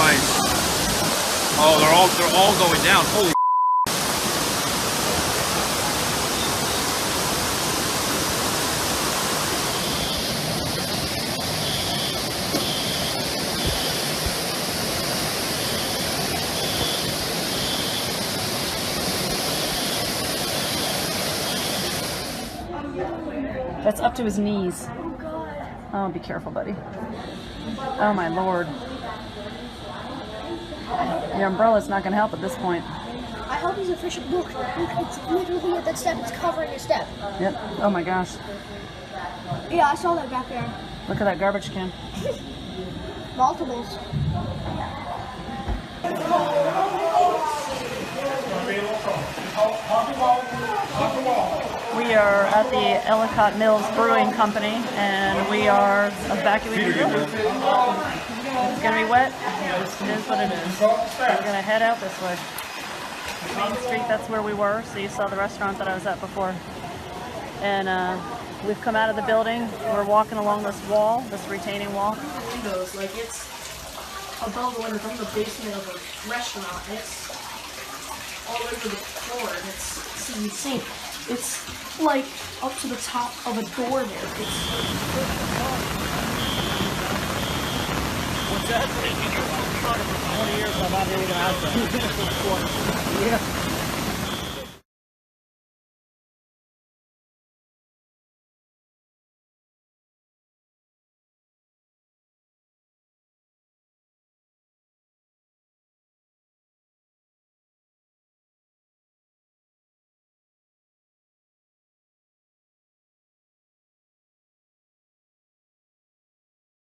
Christ. Oh, they're all going down. Holy. That's up to his knees. Oh God. Oh, be careful, buddy. Oh my Lord. The umbrella's not going to help at this point. I hope he's efficient. Look, it's literally at that step. It's covering his step. Yep. Oh my gosh. Yeah, I saw that back there. Look at that garbage can. Multiples. We are at the Ellicott Mills Brewing Company, and we are evacuating the building. It's going to be wet. It is what it is. We're going to head out this way. Main Street, that's where we were. So you saw the restaurant that I was at before. And we've come out of the building. We're walking along this wall, this retaining wall. Windows, like it's above the window from the basement of a restaurant. It's all over the floor, and it's insane. It's like up to the top of a door there. What's that? 20 years I'm not even out there. Yeah.